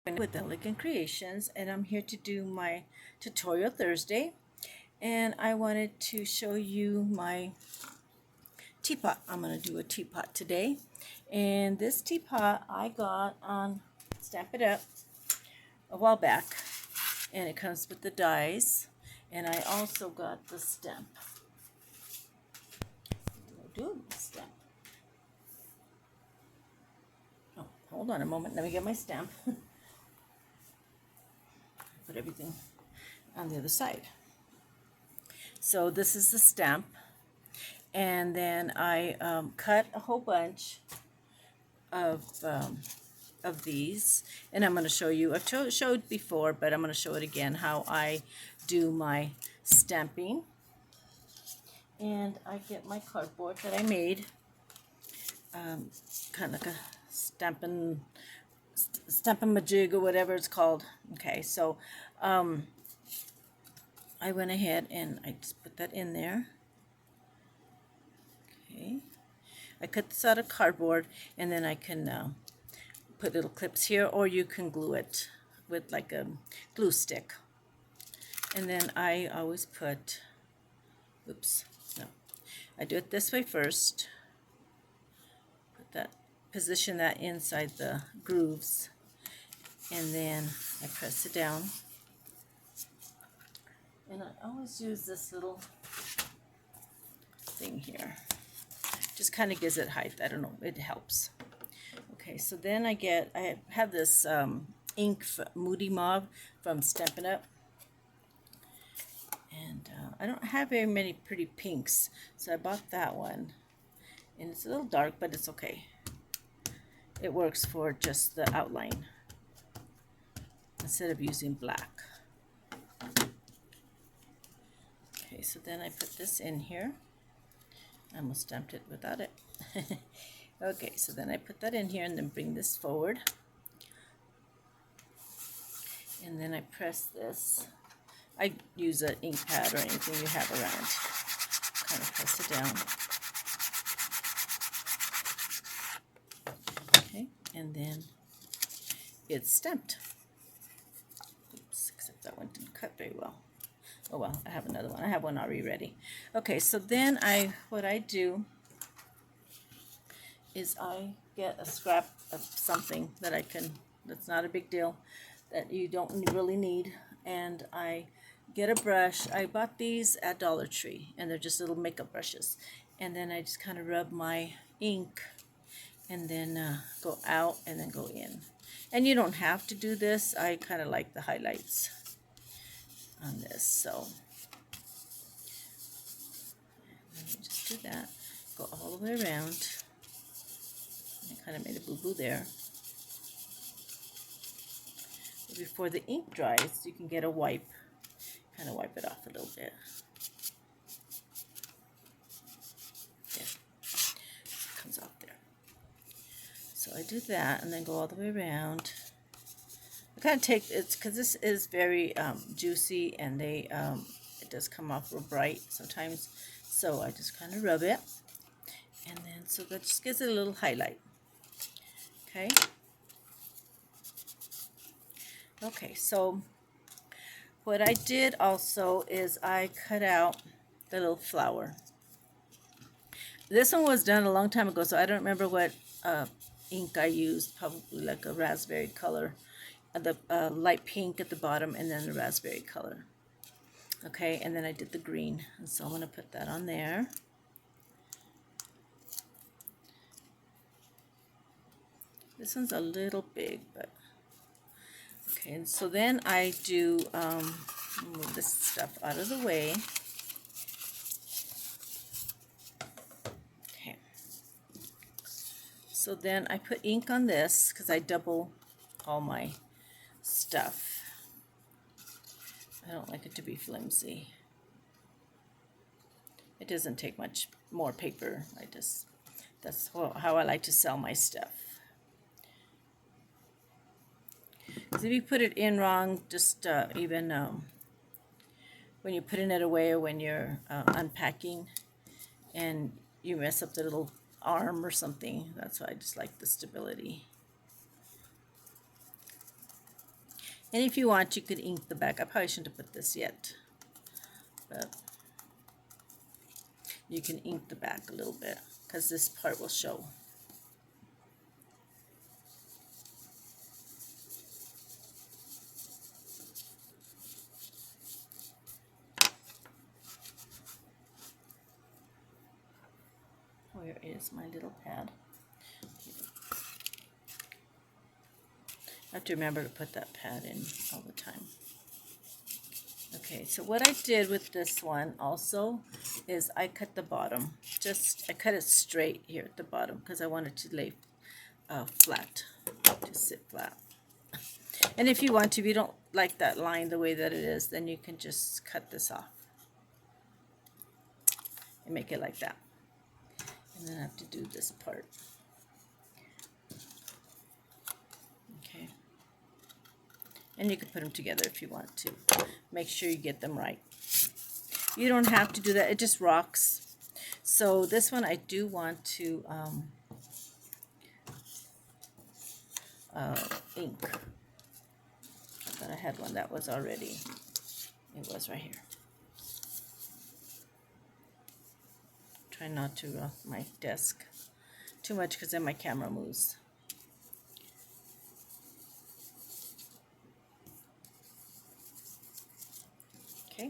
With Elegant Creations, and I'm here to do my tutorial Thursday, and I wanted to show you my teapot. I'm going to do a teapot today, and this teapot I got on Stamp It Up a while back, and it comes with the dies, and I also got the stamp. What do I do with the stamp? Oh, hold on a moment, let me get my stamp. Put everything on the other side. So this is the stamp, and then I cut a whole bunch of these, and I'm going to show you. I've showed before, but I'm going to show it again how I do my stamping. And I get my cardboard that I made, kind of like a stampin' majig or whatever it's called. Okay, so I went ahead and I just put that in there. Okay, I cut this out of cardboard, and then I can put little clips here, or you can glue it with like a glue stick. And then I always put, oops, no, I do it this way first. Put that, position that inside the grooves, and then I press it down. And I always use this little thing here. Just kind of gives it height. I don't know, it helps. Okay, so then I have this ink Moody Mauve from Stampin' Up. And I don't have very many pretty pinks, so I bought that one. And it's a little dark, but it's okay. It works for just the outline instead of using black. Okay, so then I put this in here. I almost stamped it without it. Okay, so then I put that in here and then bring this forward. And then I press this. I use an ink pad or anything you have around. Kind of press it down. Okay, and then it's stamped. Oops, except that one didn't cut very well. Oh well, I have another one. I have one already ready. Okay, so then what I do is I get a scrap of something that that's not a big deal, that you don't really need, and I get a brush. I bought these at Dollar Tree, and they're just little makeup brushes, and then I just kind of rub my ink, and then go out and then go in. And you don't have to do this. I kind of like the highlights on this, so let me just do that. Go all the way around. I kind of made a boo-boo there. But before the ink dries, you can get a wipe, kind of wipe it off a little bit. There, it comes off there. So I do that, and then go all the way around. I kind of take it because this is very juicy, and it does come off real bright sometimes. So I just kind of rub it, and then so that just gives it a little highlight. Okay. Okay, so what I did also is I cut out the little flower. This one was done a long time ago, so I don't remember what ink I used. Probably like a raspberry color, the light pink at the bottom, and then the raspberry color. Okay, and then I did the green, and so I'm going to put that on there. This one's a little big, but okay. And so then I do move this stuff out of the way. Okay. So then I put ink on this because I double all my stuff. I don't like it to be flimsy. It doesn't take much more paper. That's how I like to sell my stuff. Because if you put it in wrong, just even when you're putting it away or when you're unpacking and you mess up the little arm or something, that's why I just like the stability. And if you want, you could ink the back. I probably shouldn't have put this yet, but you can ink the back a little bit because this part will show. Where is my little pad? I have to remember to put that pad in all the time. Okay, so what I did with this one also is I cut the bottom. I cut it straight here at the bottom because I wanted to lay flat, to sit flat. And if you want to, if you don't like that line the way that it is, then you can just cut this off and make it like that. And then I have to do this part. Okay. And you can put them together if you want to. Make sure you get them right. You don't have to do that. It just rocks. So this one I do want to ink. But I had one that was already. It was right here. Try not to rock my desk too much because then my camera moves. Okay,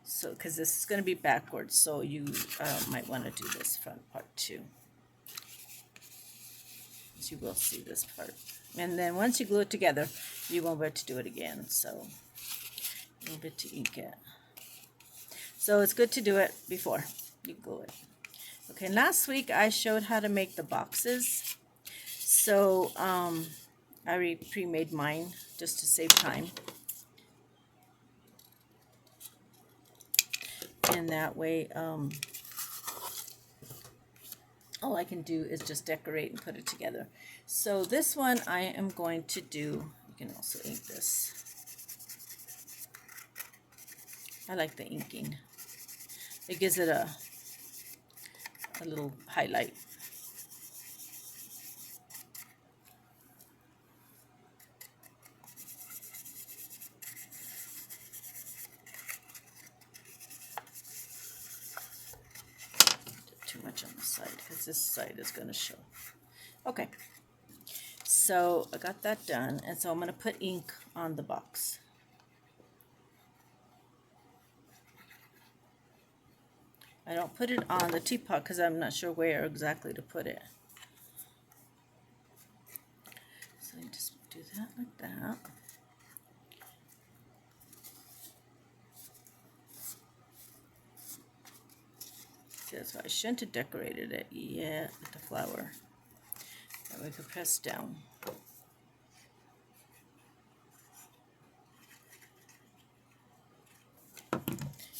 so because this is going to be backwards, so you might want to do this front part too. As you will see this part. And then once you glue it together, you won't be able to do it again. So a little bit to ink it. So it's good to do it before you glue it. Okay, last week I showed how to make the boxes. So I already pre-made mine just to save time. And that way, all I can do is just decorate and put it together. So this one I am going to do, you can also ink this. I like the inking. It gives it a little highlight. Too much on the side because this side is going to show. Okay, so I got that done, and so I'm going to put ink on the box. I don't put it on the teapot because I'm not sure where exactly to put it. So I just do that like that. See, that's why I shouldn't have decorated it yet with the flower. That way we could press down.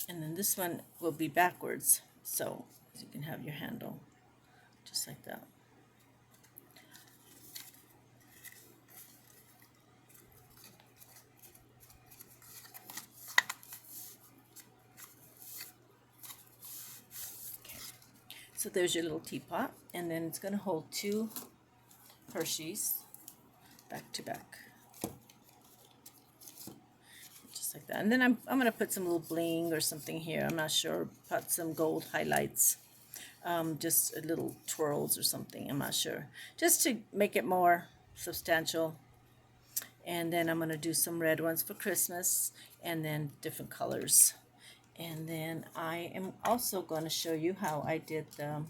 And then this one will be backwards, so you can have your handle just like that. Okay. So there's your little teapot, and then it's going to hold two Hershey's back to back. Like that. And then I'm going to put some little bling or something here. I'm not sure. Put some gold highlights, just a little twirls or something. I'm not sure. Just to make it more substantial. And then I'm going to do some red ones for Christmas, and then different colors. And then I am also going to show you how I did the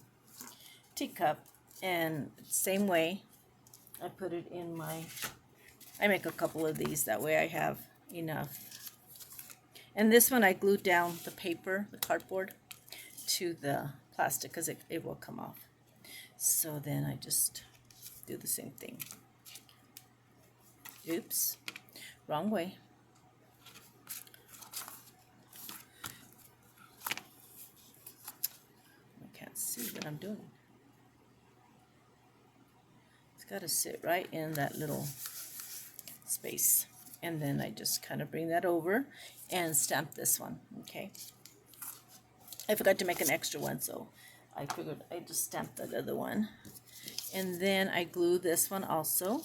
teacup. And same way, I put it in my. I make a couple of these. That way I have enough. And this one I glued down the paper, the cardboard, to the plastic because it will come off. So then I just do the same thing. Oops, wrong way. I can't see what I'm doing. It's got to sit right in that little space. And then I just kind of bring that over and stamp this one, okay? I forgot to make an extra one, so I figured I just stamped that other one. And then I glue this one also.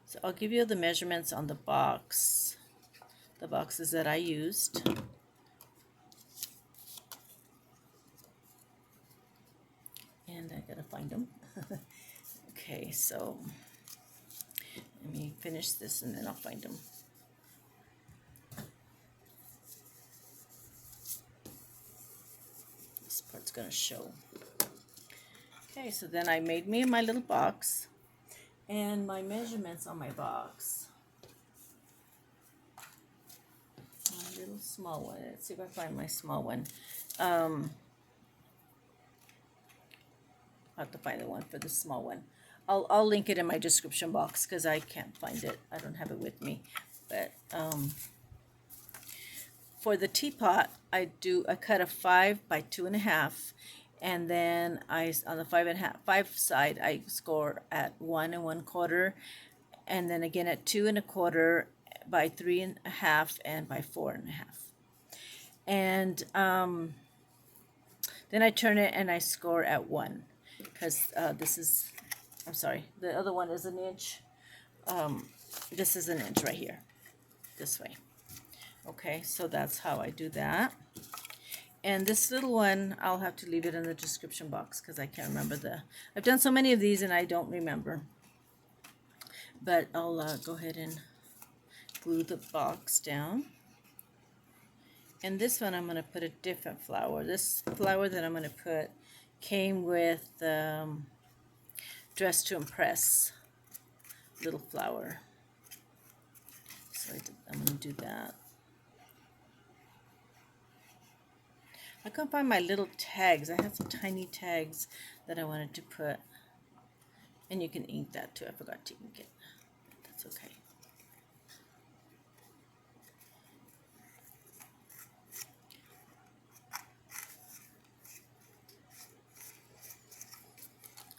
So I'll give you the measurements on the box, the boxes that I used. And I gotta find them. Okay, so let me finish this and then I'll find them. This part's gonna show. Okay, so then I made me my little box and my measurements on my box. My little small one. Let's see if I find my small one. I'll have to find the one for the small one. I'll link it in my description box because I can't find it. I don't have it with me. But for the teapot, I cut a 5 by 2.5, and then on the 5 side I score at 1 1/4, and then again at 2 1/4 by 3.5 and by 4.5, and then I turn it and I score at 1 because this is, I'm sorry, the other one is 1 inch. This is 1 inch right here, this way. Okay, so that's how I do that. And this little one, I'll have to leave it in the description box because I can't remember I've done so many of these and I don't remember. But I'll go ahead and glue the box down. And this one I'm going to put a different flower. This flower that I'm going to put came with Dress to Impress little flower. So I'm going to do that. I couldn't find my little tags. I had some tiny tags that I wanted to put. And you can ink that too. I forgot to ink it. That's okay.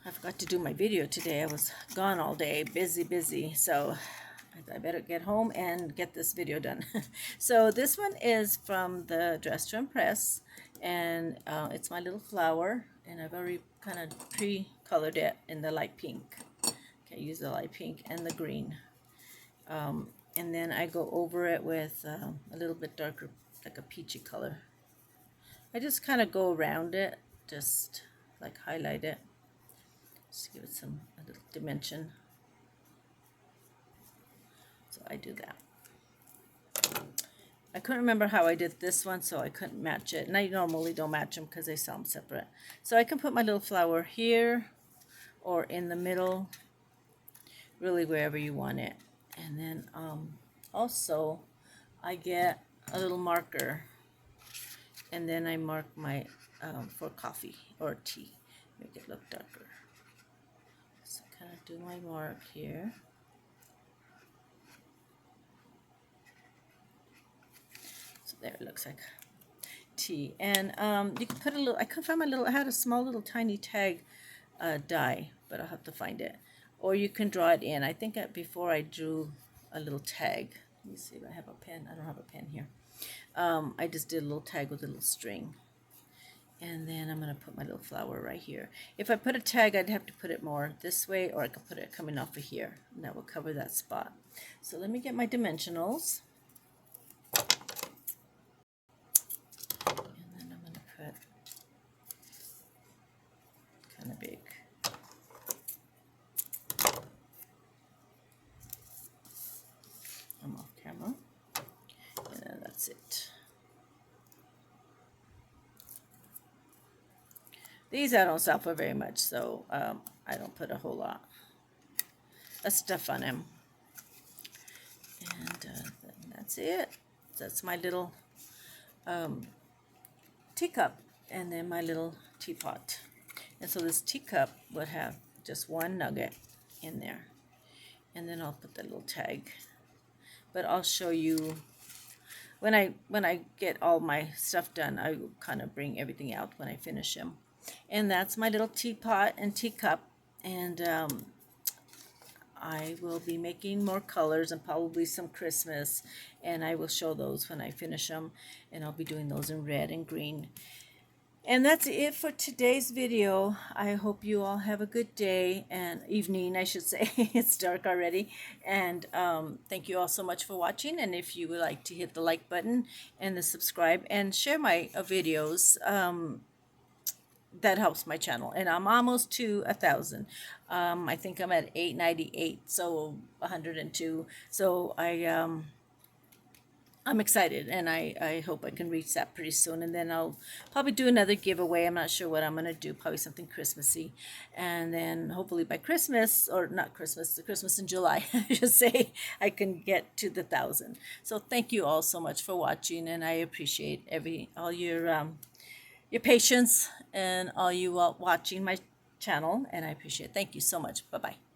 I forgot to do my video today. I was gone all day, busy. So I better get home and get this video done. So this one is from the Dress to Impress, and it's my little flower, and I've already kind of pre-colored it in the light pink. Okay, use the light pink and the green, and then I go over it with a little bit darker, like a peachy color. I just kind of go around it, just like highlight it, just give it a little dimension. So I do that. I couldn't remember how I did this one, so I couldn't match it. And I normally don't match them because they sell them separate. So I can put my little flower here or in the middle, really wherever you want it. And then also I get a little marker, and then I mark my for coffee or tea, make it look darker. So kind of do my mark here. There it looks like tea. And you can put a little, I couldn't find my little, I had a small little tiny tag die, but I'll have to find it. Or you can draw it in. I think before I drew a little tag. Let me see if I have a pen. I don't have a pen here. I just did a little tag with a little string. And then I'm going to put my little flower right here. If I put a tag, I'd have to put it more this way, or I could put it coming off of here. And that will cover that spot. So let me get my dimensionals. Kind of big. I'm off camera. And then that's it. These I don't sell for very much, so I don't put a whole lot of stuff on them. And that's it. That's my little teacup, and then my little teapot. And so this teacup would have just one nugget in there. And then I'll put the little tag. But I'll show you when I get all my stuff done. I will kind of bring everything out when I finish them. And that's my little teapot and teacup. And I will be making more colors and probably some Christmas. And I will show those when I finish them. And I'll be doing those in red and green. And that's it for today's video. I hope you all have a good day and evening, I should say. It's dark already. And thank you all so much for watching. And if you would like to hit the like button and the subscribe and share my videos, that helps my channel. And I'm almost to 1,000. I think I'm at 898, so 102. So I'm excited, and I hope I can reach that pretty soon. And then I'll probably do another giveaway. I'm not sure what I'm going to do, probably something Christmassy. And then hopefully by Christmas, or not Christmas, the Christmas in July, I should say, I can get to the 1,000. So thank you all so much for watching, and I appreciate all your patience and all you watching my channel, and I appreciate it. Thank you so much. Bye-bye.